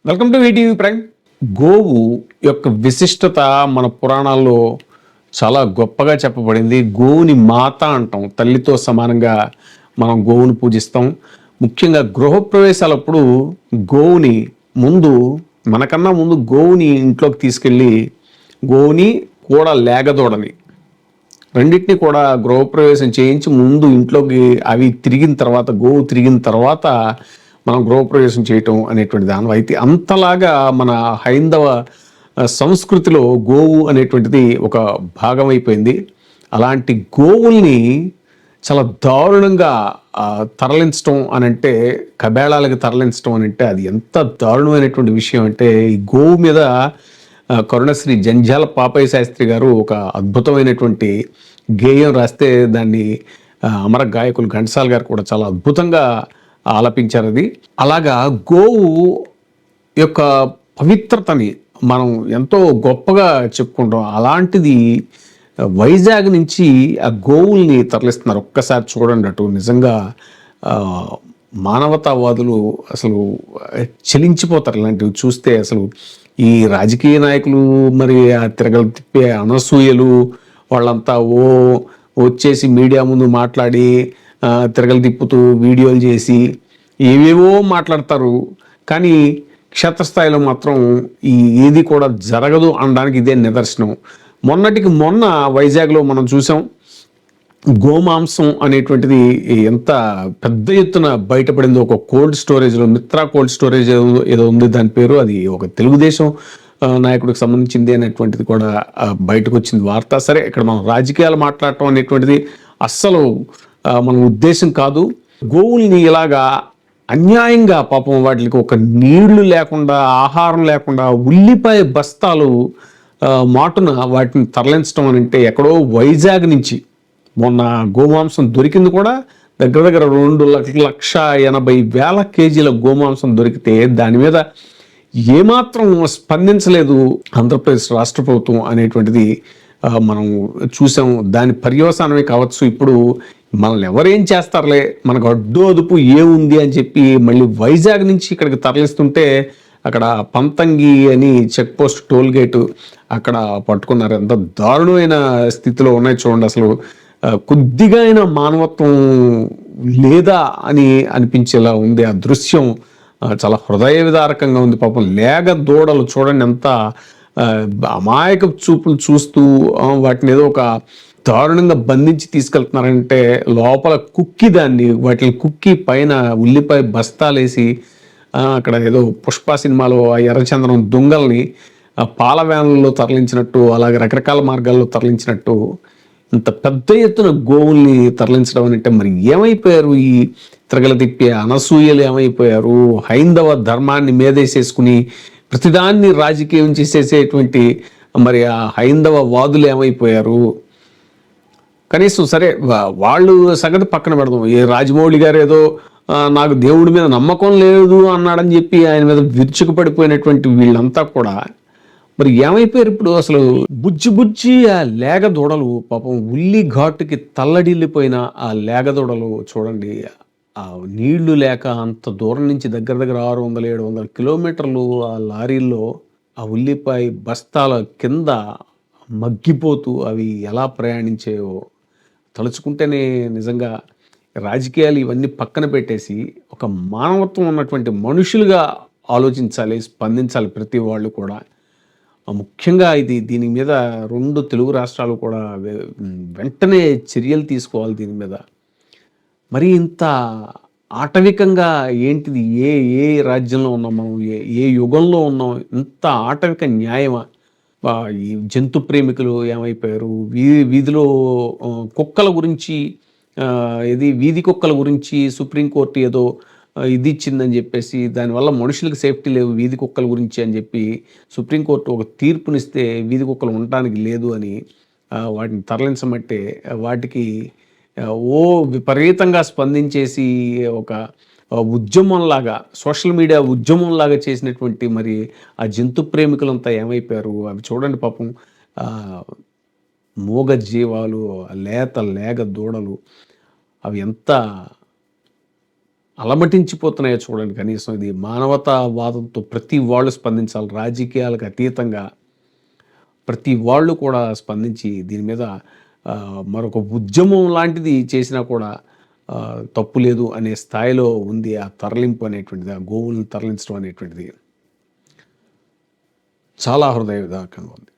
Welcome to ETV prime. గోవు యొక్క విశిష్టత మన పురాణాల్లో చాలా గొప్పగా చెప్పబడింది. గోవుని మాత అంటాం, తల్లితో సమానంగా మనం గోవుని పూజిస్తాం. ముఖ్యంగా గృహప్రవేశాలప్పుడు గోవుని ముందు మనకన్నా ముందు గోవుని ఇంట్లోకి తీసుకెళ్ళి గోవుని కూడా లేగదోడని రెండింటిని కూడా గృహప్రవేశం చేయించి ముందు ఇంట్లోకి అవి తిరిగిన తర్వాత గోవు తిరిగిన తర్వాత మనం గృహప్రవేశం చేయటం అనేటువంటి దానివైతే అంతలాగా మన హైందవ సంస్కృతిలో గోవు అనేటువంటిది ఒక భాగం అయిపోయింది. అలాంటి గోవుల్ని చాలా దారుణంగా తరలించడం అని అంటే, కబేళాలకు తరలించడం అని అంటే అది ఎంత దారుణమైనటువంటి విషయం అంటే, ఈ గోవు మీద కరుణశ్రీ జంధ్యాల పాపయ్య శాస్త్రి గారు ఒక అద్భుతమైనటువంటి గేయం రాస్తే దాన్ని అమర గాయకులు ఘంటసాల గారు కూడా చాలా అద్భుతంగా ఆలపించారు. అది అలాగా గోవు యొక్క పవిత్రతని మనం ఎంతో గొప్పగా చెప్పుకుంటాం. అలాంటిది వైజాగ్ నుంచి ఆ గోవుల్ని తరలిస్తున్నారు. ఒక్కసారి చూడండి, అటు నిజంగా మానవతావాదులు అసలు చెలించిపోతారు ఇలాంటివి చూస్తే. అసలు ఈ రాజకీయ నాయకులు మరి ఆ తిరగలు తిప్పే అనసూయలు వాళ్ళంతా వచ్చేసి మీడియా ముందు మాట్లాడి తిరగలు తిప్పుతూ వీడియోలు చేసి ఏవేవో మాట్లాడతారు. కానీ క్షేత్రస్థాయిలో మాత్రం ఏది కూడా జరగదు అనడానికి ఇదే నిదర్శనం. మొన్నటికి మొన్న వైజాగ్లో మనం చూసాం, గోమాంసం అనేటువంటిది ఎంత పెద్ద ఎత్తున బయటపడింది. ఒక కోల్డ్ స్టోరేజ్లో, మిత్రా కోల్డ్ స్టోరేజ్ ఏదో ఉంది దాని పేరు, అది ఒక తెలుగుదేశం నాయకుడికి సంబంధించింది అనేటువంటిది కూడా బయటకు వచ్చింది వార్త. సరే, ఇక్కడ మనం రాజకీయాలు మాట్లాడటం అనేటువంటిది అస్సలు మన ఉద్దేశం కాదు. గోవుల్ని ఇలాగా అన్యాయంగా పాపం వాటికి ఒక నీళ్లు లేకుండా, ఆహారం లేకుండా, ఉల్లిపాయ బస్తాలు మాటున వాటిని తరలించడం అని అంటే, ఎక్కడో వైజాగ్ నుంచి మొన్న గోమాంసం దొరికింది కూడా దగ్గర దగ్గర 2,80,000 కేజీల గోమాంసం దొరికితే దాని మీద ఏమాత్రం స్పందించలేదు ఆంధ్రప్రదేశ్ రాష్ట్ర ప్రభుత్వం అనేటువంటిది మనం చూసాం. దాని పర్యవసానమే కావచ్చు. ఇప్పుడు మనల్ని ఎవరేం చేస్తారులే, మనకు అడ్డు అదుపు ఏముంది అని చెప్పి మళ్ళీ వైజాగ్ నుంచి ఇక్కడికి తరలిస్తుంటే అక్కడ పంతంగి అని చెక్ పోస్ట్ టోల్ గేటు అక్కడ పట్టుకున్నారు. ఎంత దారుణమైన స్థితిలో ఉన్నాయి చూడండి. అసలు కొద్దిగా అయినా మానవత్వం లేదా అని అనిపించేలా ఉంది ఆ దృశ్యం. చాలా హృదయ విదారకంగా ఉంది. పాపం లేగ దూడలు చూడండి ఎంత అమాయక చూపులు చూస్తూ వాటిని ఏదో ఒక దారుణంగా బంధించి తీసుకెళ్తున్నారంటే, లోపల కుక్కి దాన్ని వాటిని కుక్కి పైన ఉల్లిపాయ బస్తాలేసి అక్కడ ఏదో పుష్ప సినిమాలో ఆ ఎర్రచందనం దొంగల్ని పాల వ్యాన్లలో తరలించినట్టు, అలాగే రకరకాల మార్గాల్లో తరలించినట్టు ఇంత పెద్ద ఎత్తున గోవుల్ని తరలించడం అంటే మరి ఏమైపోయారు ఈ తిరగల తిప్పే అనసూయలు? ఏమైపోయారు? హైందవ ధర్మాన్ని మీదేసేసుకుని ప్రతిదాన్ని రాజకీయం చేసేసేటువంటి మరి ఆ హైందవ వాదులు ఏమైపోయారు? కనీసం సరే, వాళ్ళు సంగతి పక్కన పెడదాం. ఏ రాజమౌళి గారు ఏదో నాకు దేవుడి మీద నమ్మకం లేదు అన్నాడని చెప్పి ఆయన మీద విరుచుకుపడిపోయినటువంటి వీళ్ళంతా కూడా మరి ఏమైపోయారు ఇప్పుడు? అసలు బుజ్జి బుజ్జి ఆ లేగ దూడలు, పాపం ఉల్లి ఘాటుకి తల్లడిల్లిపోయిన ఆ లేగ దూడలు చూడండి. ఆ నీళ్లు లేక అంత దూరం నుంచి దగ్గర దగ్గర 600-700 కిలోమీటర్లు ఆ లారీల్లో ఆ ఉల్లిపాయ బస్తాల కింద మగ్గిపోతూ అవి ఎలా ప్రయాణించాయో తలుచుకుంటేనే నిజంగా రాజకీయాలు ఇవన్నీ పక్కన పెట్టేసి ఒక మానవత్వం ఉన్నటువంటి మనుషులుగా ఆలోచించాలి, స్పందించాలి ప్రతి వాళ్ళు కూడా. ముఖ్యంగా దీని మీద 2 తెలుగు రాష్ట్రాలు కూడా వెంటనే చర్యలు తీసుకోవాలి దీని మీద. మరి ఇంత ఆటవికంగా ఏంటిది? ఏ ఏ రాజ్యంలో ఉన్నాం మనం? ఏ యుగంలో ఉన్నాం? ఇంత ఆటవిక న్యాయమా? ఈ జంతు ప్రేమికులు ఏమైపోయారు? వీధిలో కుక్కల గురించి, వీధి కుక్కల గురించి సుప్రీంకోర్టు ఏదో ఇది ఇచ్చిందని చెప్పేసి, దానివల్ల మనుషులకు సేఫ్టీ లేవు వీధి కుక్కల గురించి అని చెప్పి సుప్రీంకోర్టు ఒక తీర్పునిస్తే వీధి కుక్కలు ఉండటానికి లేదు అని వాటిని తరలించమంటే వాటికి విపరీతంగా స్పందించేసి ఒక ఉద్యమంలాగా, సోషల్ మీడియా ఉద్యమంలాగా చేసినటువంటి మరి ఆ జంతు ప్రేమికులంతా ఏమైపోయారు? అవి చూడండి పాపం. మూగ జీవాలు, లేగ దూడలు అవి ఎంత అలమటించిపోతున్నాయో చూడండి. కనీసం ఇది మానవతావాదంతో ప్రతి వాళ్ళు స్పందించాలి. రాజకీయాలకు అతీతంగా ప్రతి వాళ్ళు కూడా స్పందించి దీని మీద మరొక ఉద్యమం లాంటిది చేసినా కూడా తప్పు లేదు అనే స్థాయిలో ఉంది ఆ తరలింపు అనేటువంటిది, ఆ గోవులను తరలించడం అనేటువంటిది చాలా హృదయ విదారకంగా ఉంది.